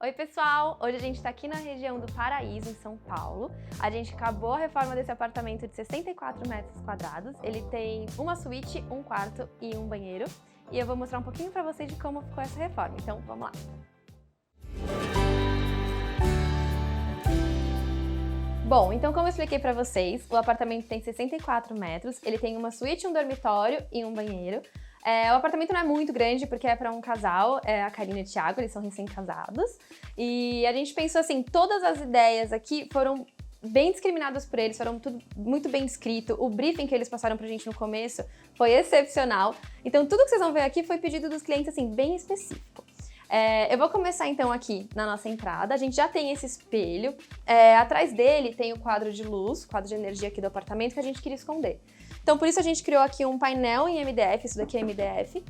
Oi pessoal, hoje a gente está aqui na região do Paraíso, em São Paulo. A gente acabou a reforma desse apartamento de 64 metros quadrados. Ele tem uma suíte, um quarto e um banheiro. E eu vou mostrar um pouquinho para vocês de como ficou essa reforma, então vamos lá. Bom, então como eu expliquei para vocês, o apartamento tem 64 metros, ele tem uma suíte, um dormitório e um banheiro. O apartamento não é muito grande porque é para um casal, a Karina e o Thiago, eles são recém-casados. E a gente pensou assim, todas as ideias aqui foram bem discriminadas por eles, foram tudo muito bem escrito. O briefing que eles passaram pra gente no começo foi excepcional. Então tudo que vocês vão ver aqui foi pedido dos clientes assim, bem específico. Eu vou começar então aqui na nossa entrada. A gente já tem esse espelho. Atrás dele tem o quadro de luz, quadro de energia aqui do apartamento que a gente queria esconder. Então por isso a gente criou aqui um painel em MDF, isso daqui é MDF,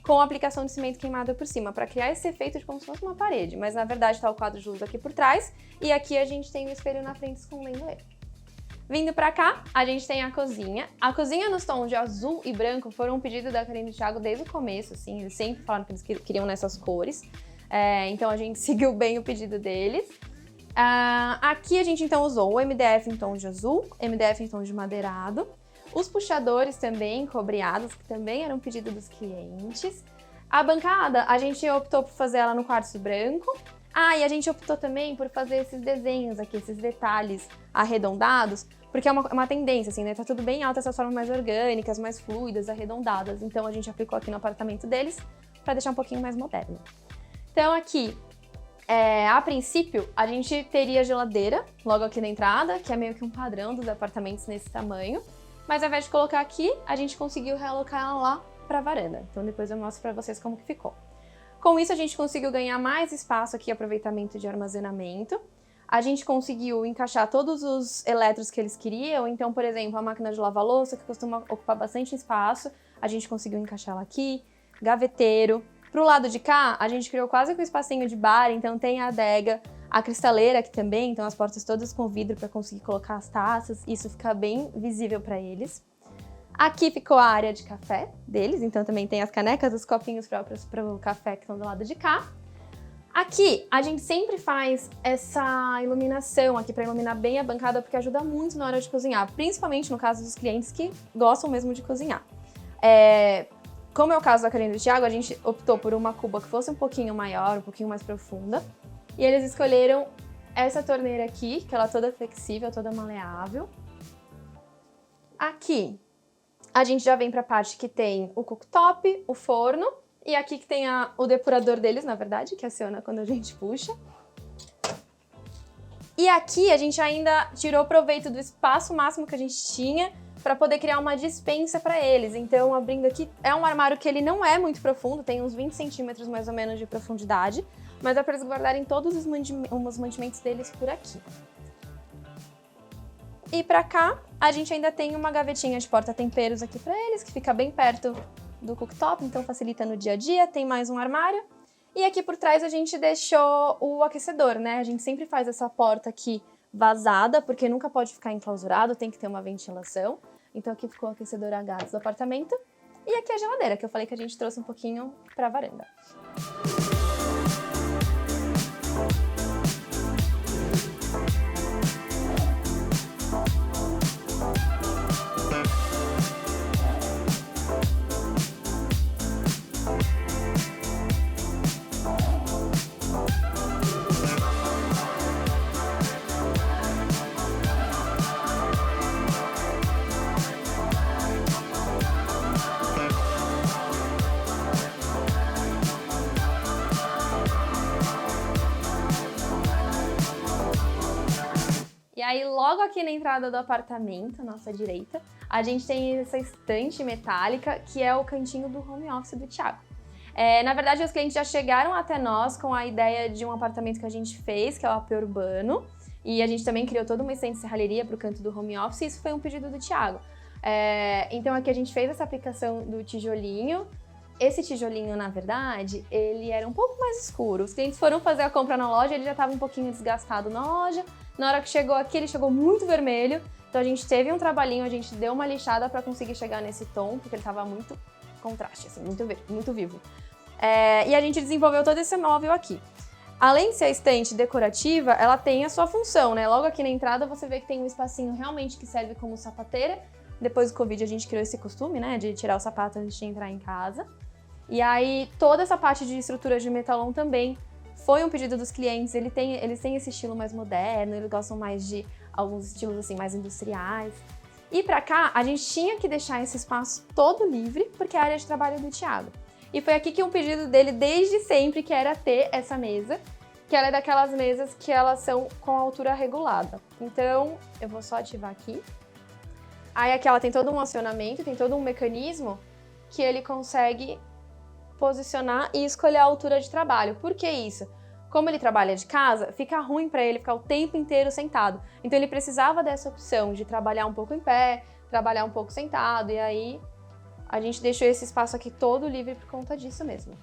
com aplicação de cimento queimado por cima, para criar esse efeito de como se fosse uma parede. Mas na verdade está o quadro de luz aqui por trás e aqui a gente tem o espelho na frente escondendo ele. Vindo pra cá, a gente tem a cozinha. A cozinha nos tons de azul e branco foram um pedido da Karina e do Thiago desde o começo, assim, eles sempre falaram que eles queriam nessas cores. Então a gente seguiu bem o pedido deles. Aqui a gente então usou o MDF em tom de azul, MDF em tom de madeirado, os puxadores também cobreados, que também eram pedido dos clientes. A bancada, a gente optou por fazer ela no quartzo branco. E a gente optou também por fazer esses desenhos aqui, esses detalhes arredondados, porque é uma tendência, assim, né? Tá tudo bem alto, essas formas mais orgânicas, mais fluidas, arredondadas. Então a gente aplicou aqui no apartamento deles para deixar um pouquinho mais moderno. Então aqui, a princípio, a gente teria geladeira logo aqui na entrada, que é meio que um padrão dos apartamentos nesse tamanho. Mas ao invés de colocar aqui, a gente conseguiu realocar ela lá para a varanda. Então depois eu mostro para vocês como que ficou. Com isso a gente conseguiu ganhar mais espaço aqui, aproveitamento de armazenamento. A gente conseguiu encaixar todos os eletros que eles queriam. Então, por exemplo, a máquina de lavar louça, que costuma ocupar bastante espaço, a gente conseguiu encaixar ela aqui. Gaveteiro. Pro lado de cá, a gente criou quase que um espacinho de bar, então tem a adega, a cristaleira aqui também, então as portas todas com vidro para conseguir colocar as taças, isso fica bem visível para eles. Aqui ficou a área de café deles, então também tem as canecas, os copinhos próprios para o café que estão do lado de cá. Aqui a gente sempre faz essa iluminação aqui para iluminar bem a bancada, porque ajuda muito na hora de cozinhar, principalmente no caso dos clientes que gostam mesmo de cozinhar. Como é o caso da Karina e do Thiago, a gente optou por uma cuba que fosse um pouquinho maior, um pouquinho mais profunda. E eles escolheram essa torneira aqui, que ela é toda flexível, toda maleável. Aqui, a gente já vem para a parte que tem o cooktop, o forno, e aqui que tem o depurador deles, na verdade, que aciona quando a gente puxa. E aqui a gente ainda tirou proveito do espaço máximo que a gente tinha para poder criar uma despensa para eles. Então, abrindo aqui, é um armário que ele não é muito profundo, tem uns 20 centímetros mais ou menos de profundidade, mas é para eles guardarem todos os mantimentos deles por aqui. E para cá, a gente ainda tem uma gavetinha de porta-temperos aqui para eles, que fica bem perto do cooktop, então facilita no dia a dia. Tem mais um armário. E aqui por trás a gente deixou o aquecedor, né? A gente sempre faz essa porta aqui vazada, porque nunca pode ficar enclausurado, tem que ter uma ventilação. Então aqui ficou o aquecedor a gás do apartamento. E aqui a geladeira, que eu falei que a gente trouxe um pouquinho para a varanda. E aí, logo aqui na entrada do apartamento, à nossa direita, a gente tem essa estante metálica, que é o cantinho do home office do Thiago. Na verdade, os clientes já chegaram até nós com a ideia de um apartamento que a gente fez, que é o AP Urbano, e a gente também criou toda uma estante de serralheria para o canto do home office, e isso foi um pedido do Thiago. Então aqui a gente fez essa aplicação do tijolinho. Esse tijolinho, na verdade, ele era um pouco mais escuro. Os clientes foram fazer a compra na loja, ele já estava um pouquinho desgastado na loja. Na hora que chegou aqui, ele chegou muito vermelho. Então a gente teve um trabalhinho, a gente deu uma lixada para conseguir chegar nesse tom, porque ele estava muito contraste, assim, muito vivo. E a gente desenvolveu todo esse móvel aqui. além de ser a estante decorativa, ela tem a sua função, né? Logo aqui na entrada você vê que tem um espacinho realmente que serve como sapateira. Depois do Covid a gente criou esse costume, né, de tirar o sapato antes de entrar em casa. E aí toda essa parte de estrutura de metalon também foi um pedido dos clientes. Eles têm esse estilo mais moderno, eles gostam mais de alguns estilos assim mais industriais. E pra cá a gente tinha que deixar esse espaço todo livre, porque é a área de trabalho do Thiago. E foi aqui que um pedido dele desde sempre, que era ter essa mesa, que ela é daquelas mesas que elas são com altura regulada. Então eu vou só ativar aqui. Aí aqui ela tem todo um acionamento, tem todo um mecanismo que ele consegue posicionar e escolher a altura de trabalho. Por que isso? Como ele trabalha de casa, fica ruim para ele ficar o tempo inteiro sentado. Então ele precisava dessa opção de trabalhar um pouco em pé, trabalhar um pouco sentado, e aí a gente deixou esse espaço aqui todo livre por conta disso mesmo.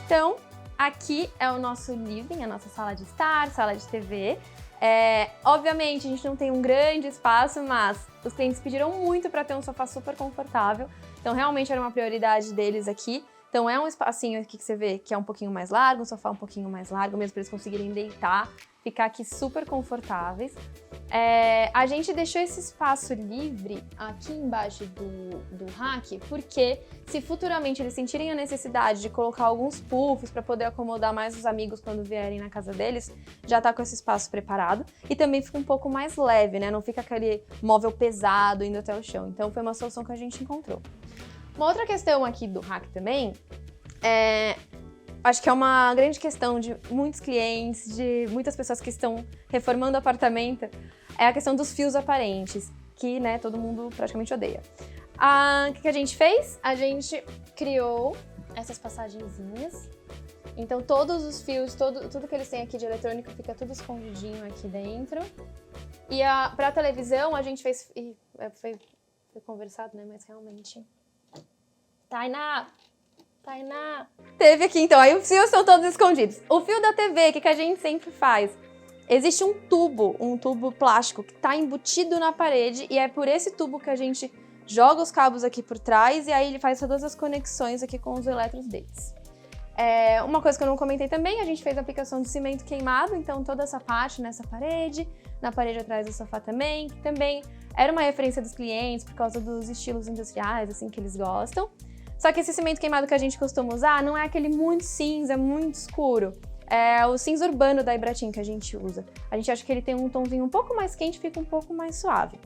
Então, aqui é o nosso living, a nossa sala de estar, sala de TV. Obviamente, a gente não tem um grande espaço, mas os clientes pediram muito para ter um sofá super confortável. Então, realmente era uma prioridade deles aqui. Então, é um espacinho aqui que você vê que é um pouquinho mais largo, um sofá um pouquinho mais largo, mesmo para eles conseguirem deitar, ficar aqui super confortáveis. A gente deixou esse espaço livre aqui embaixo do rack, porque se futuramente eles sentirem a necessidade de colocar alguns puffs para poder acomodar mais os amigos quando vierem na casa deles, já tá com esse espaço preparado. E também fica um pouco mais leve, né? Não fica aquele móvel pesado indo até o chão. Então foi uma solução que a gente encontrou. Uma outra questão aqui do rack também acho que é uma grande questão de muitos clientes, de muitas pessoas que estão reformando o apartamento, é a questão dos fios aparentes, que, né, todo mundo praticamente odeia. O que a gente fez? A gente criou essas passagenzinhas. Então todos os fios, tudo que eles têm aqui de eletrônico fica tudo escondidinho aqui dentro. E pra televisão a gente fez... Foi conversado, né, mas realmente... Tainá! Teve aqui, então, aí os fios estão todos escondidos. O fio da TV, o que a gente sempre faz? Existe um tubo plástico que está embutido na parede e é por esse tubo que a gente joga os cabos aqui por trás e aí ele faz todas as conexões aqui com os elétrons deles. Uma coisa que eu não comentei também, a gente fez a aplicação de cimento queimado, então toda essa parte nessa parede, na parede atrás do sofá também, que também era uma referência dos clientes por causa dos estilos industriais, assim, que eles gostam. Só que esse cimento queimado que a gente costuma usar não é aquele muito cinza, muito escuro. É o cinza urbano da Ibratim que a gente usa. A gente acha que ele tem um tomzinho um pouco mais quente, fica um pouco mais suave.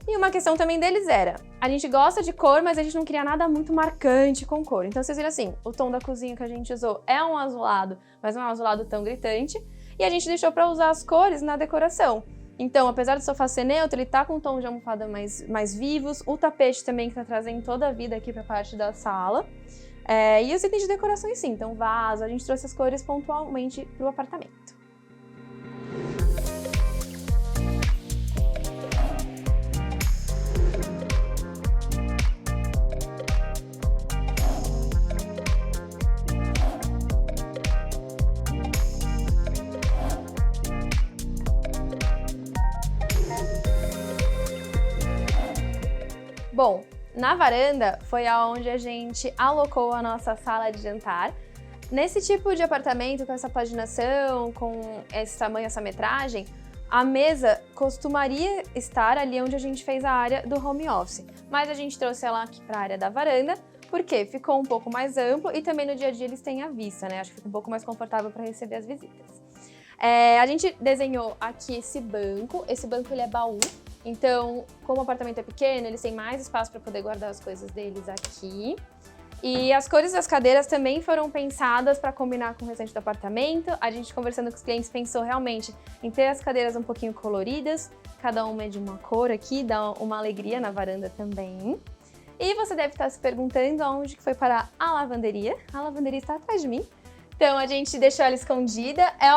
E uma questão também deles era, a gente gosta de cor, mas a gente não queria nada muito marcante com cor. Então vocês viram assim, o tom da cozinha que a gente usou é um azulado, mas não é um azulado tão gritante. E a gente deixou para usar as cores na decoração. Então, apesar do sofá ser neutro, ele tá com um tom de almofada mais vivos. O tapete também que tá trazendo toda a vida aqui pra parte da sala. E os itens de decoração em si. Então, vaso, a gente trouxe as cores pontualmente pro apartamento. Bom, na varanda foi aonde a gente alocou a nossa sala de jantar. Nesse tipo de apartamento, com essa paginação, com esse tamanho, essa metragem, a mesa costumaria estar ali onde a gente fez a área do home office. Mas a gente trouxe ela aqui para a área da varanda, porque ficou um pouco mais amplo e também no dia a dia eles têm a vista, né? Acho que fica um pouco mais confortável para receber as visitas. A gente desenhou aqui esse banco ele é baú. Então, como o apartamento é pequeno, eles têm mais espaço para poder guardar as coisas deles aqui. E as cores das cadeiras também foram pensadas para combinar com o restante do apartamento. A gente, conversando com os clientes, pensou realmente em ter as cadeiras um pouquinho coloridas. Cada uma é de uma cor aqui, dá uma alegria na varanda também. E você deve estar se perguntando aonde que foi parar a lavanderia. A lavanderia está atrás de mim. Então, a gente deixou ela escondida. É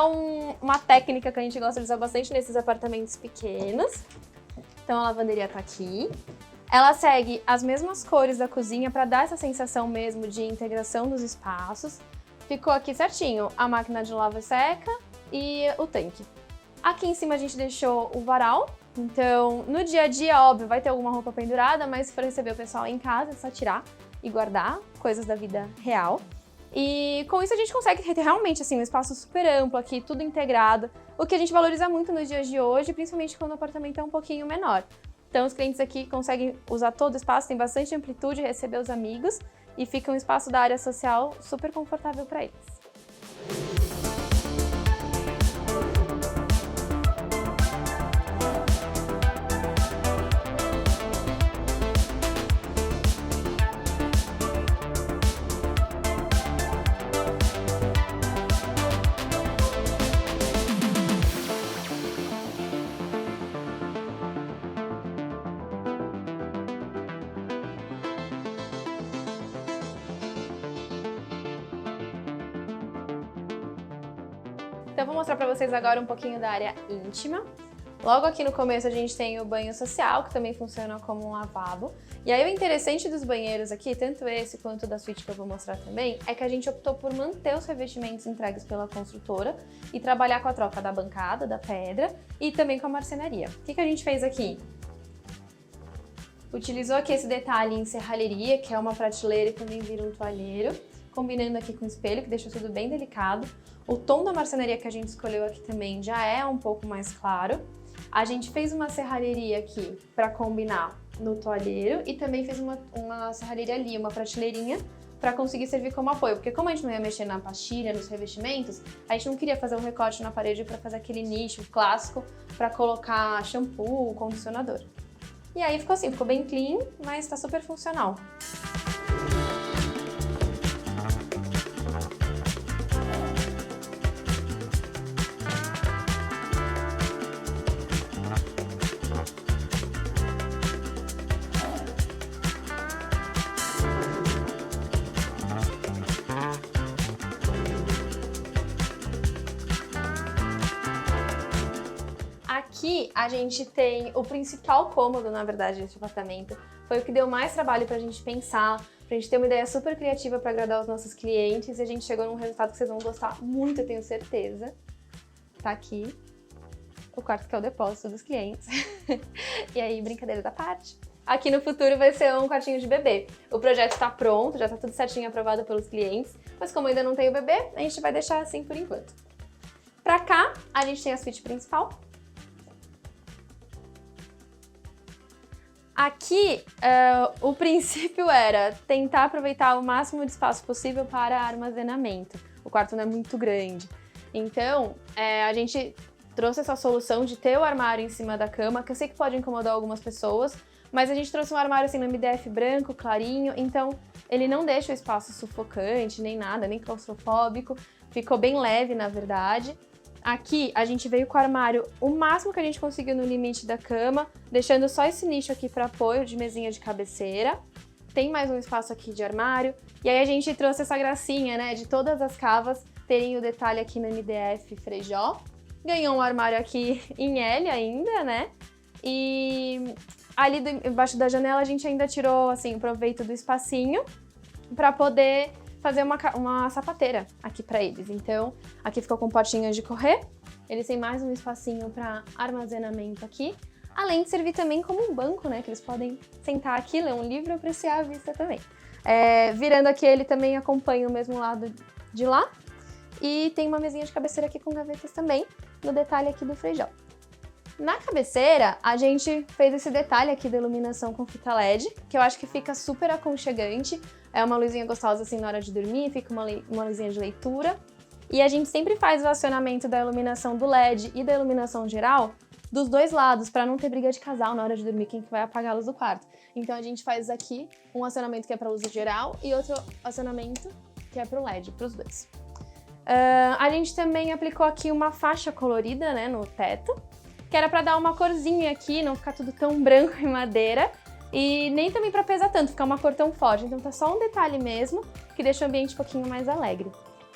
uma técnica que a gente gosta de usar bastante nesses apartamentos pequenos. Então a lavanderia tá aqui. Ela segue as mesmas cores da cozinha para dar essa sensação mesmo de integração dos espaços. Ficou aqui certinho a máquina de lava e seca e o tanque. Aqui em cima a gente deixou o varal. Então, no dia a dia, óbvio, vai ter alguma roupa pendurada, mas se for receber o pessoal em casa, é só tirar e guardar coisas da vida real. E com isso a gente consegue ter realmente assim, um espaço super amplo aqui, tudo integrado, o que a gente valoriza muito nos dias de hoje, principalmente quando o apartamento é um pouquinho menor. Então os clientes aqui conseguem usar todo o espaço, tem bastante amplitude, receber os amigos e fica um espaço da área social super confortável para eles. Então eu vou mostrar pra vocês agora um pouquinho da área íntima. Logo aqui no começo a gente tem o banho social, que também funciona como um lavabo. E aí o interessante dos banheiros aqui, tanto esse quanto da suíte que eu vou mostrar também, é que a gente optou por manter os revestimentos entregues pela construtora e trabalhar com a troca da bancada, da pedra e também com a marcenaria. O que a gente fez aqui? Utilizou aqui esse detalhe em serralheria, que é uma prateleira e também vira um toalheiro, combinando aqui com o espelho, que deixa tudo bem delicado. O tom da marcenaria que a gente escolheu aqui também já é um pouco mais claro. A gente fez uma serralheria aqui para combinar no toalheiro e também fez uma serralheria ali, uma prateleirinha, para conseguir servir como apoio. Porque como a gente não ia mexer na pastilha, nos revestimentos, a gente não queria fazer um recorte na parede para fazer aquele nicho clássico para colocar shampoo, condicionador. E aí ficou assim, ficou bem clean, mas tá super funcional. Aqui a gente tem o principal cômodo, na verdade, desse apartamento. Foi o que deu mais trabalho pra gente pensar, pra gente ter uma ideia super criativa pra agradar os nossos clientes e a gente chegou num resultado que vocês vão gostar muito, eu tenho certeza. Tá aqui o quarto que é o depósito dos clientes. E aí, brincadeira da parte. Aqui no futuro vai ser um quartinho de bebê. O projeto tá pronto, já tá tudo certinho aprovado pelos clientes, mas como ainda não tem o bebê, a gente vai deixar assim por enquanto. Pra cá, a gente tem a suíte principal. Aqui, o princípio era tentar aproveitar o máximo de espaço possível para armazenamento. O quarto não é muito grande. Então, a gente trouxe essa solução de ter o armário em cima da cama, que eu sei que pode incomodar algumas pessoas, mas a gente trouxe um armário assim no MDF branco, clarinho, então ele não deixa o espaço sufocante, nem nada, nem claustrofóbico. Ficou bem leve, na verdade. Aqui, a gente veio com o armário o máximo que a gente conseguiu no limite da cama, deixando só esse nicho aqui para apoio de mesinha de cabeceira. Tem mais um espaço aqui de armário. E aí a gente trouxe essa gracinha, né, de todas as cavas terem o detalhe aqui no MDF Frejó. Ganhou um armário aqui em L ainda, né? E ali embaixo da janela a gente ainda tirou, assim, proveito do espacinho para poder fazer uma sapateira aqui para eles. Então, aqui ficou com potinhas de correr. Eles têm mais um espacinho para armazenamento aqui. Além de servir também como um banco, né? Que eles podem sentar aqui, ler um livro e apreciar a vista também. Virando aqui, ele também acompanha o mesmo lado de lá. E tem uma mesinha de cabeceira aqui com gavetas também, no detalhe aqui do Frejó. Na cabeceira, a gente fez esse detalhe aqui da iluminação com fita LED, que eu acho que fica super aconchegante. É uma luzinha gostosa assim na hora de dormir, fica uma luzinha de leitura. E a gente sempre faz o acionamento da iluminação do LED e da iluminação geral dos dois lados, para não ter briga de casal na hora de dormir, quem que vai apagar a luz do quarto. Então a gente faz aqui um acionamento que é para luz geral e outro acionamento que é para o LED, para os dois. A gente também aplicou aqui uma faixa colorida, né, no teto, que era para dar uma corzinha aqui, não ficar tudo tão branco e madeira, e nem também para pesar tanto, ficar uma cor tão forte. Então tá só um detalhe mesmo, que deixa o ambiente um pouquinho mais alegre.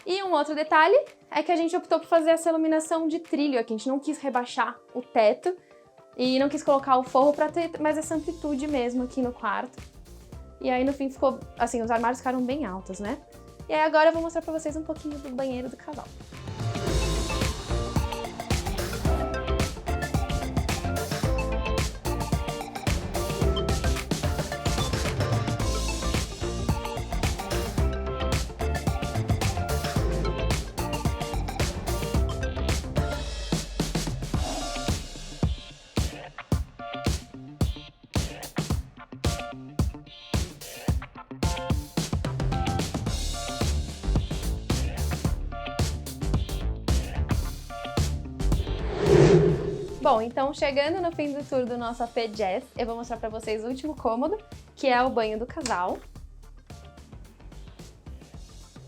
E um outro detalhe é que a gente optou por fazer essa iluminação de trilho aqui, a gente não quis rebaixar o teto, E não quis colocar o forro pra ter mais essa amplitude mesmo aqui no quarto. E aí no fim ficou, assim, os armários ficaram bem altos, né? E aí agora eu vou mostrar pra vocês um pouquinho do banheiro do casal. Bom, então chegando no fim do tour do nosso AP Jazz, eu vou mostrar pra vocês o último cômodo, que é o banho do casal.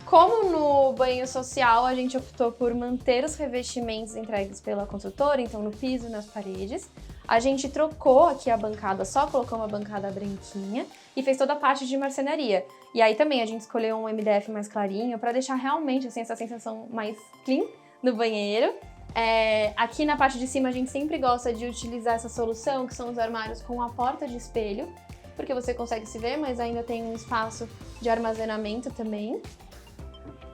Como no banho social, a gente optou por manter os revestimentos entregues pela construtora, então no piso e nas paredes. A gente trocou aqui a bancada, só colocou uma bancada branquinha e fez toda a parte de marcenaria. E aí também a gente escolheu um MDF mais clarinho pra deixar realmente assim, essa sensação mais clean no banheiro. Aqui na parte de cima a gente sempre gosta de utilizar essa solução, que são os armários com a porta de espelho, porque você consegue se ver, mas ainda tem um espaço de armazenamento também.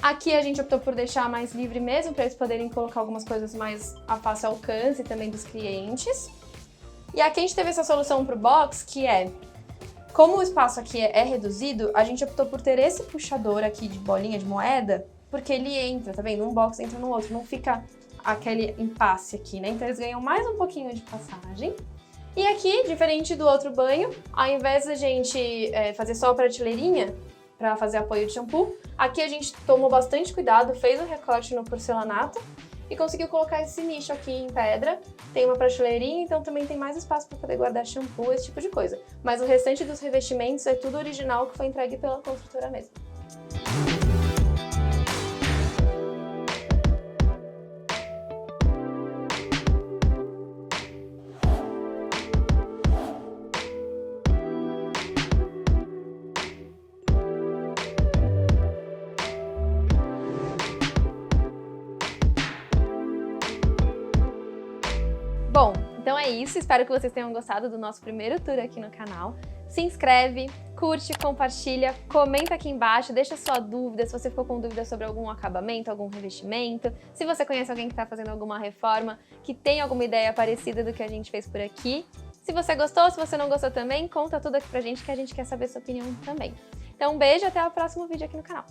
Aqui a gente optou por deixar mais livre mesmo, para eles poderem colocar algumas coisas mais a fácil alcance também dos clientes. E aqui a gente teve essa solução para o box, que como o espaço aqui é reduzido, a gente optou por ter esse puxador aqui de bolinha de moeda, porque ele entra, tá vendo? Um box entra no outro, não fica aquele impasse aqui, né? Então eles ganham mais um pouquinho de passagem. E aqui, diferente do outro banho, ao invés da gente fazer só a prateleirinha para fazer apoio de shampoo, aqui a gente tomou bastante cuidado, fez o recorte no porcelanato e conseguiu colocar esse nicho aqui em pedra. Tem uma prateleirinha, então também tem mais espaço para poder guardar shampoo, esse tipo de coisa. Mas o restante dos revestimentos é tudo original que foi entregue pela construtora mesmo. Bom, então é isso, espero que vocês tenham gostado do nosso primeiro tour aqui no canal. Se inscreve, curte, compartilha, comenta aqui embaixo, deixa sua dúvida, se você ficou com dúvida sobre algum acabamento, algum revestimento, se você conhece alguém que está fazendo alguma reforma, que tem alguma ideia parecida do que a gente fez por aqui. Se você gostou, se você não gostou também, conta tudo aqui pra gente que a gente quer saber sua opinião também. Então um beijo e até o próximo vídeo aqui no canal.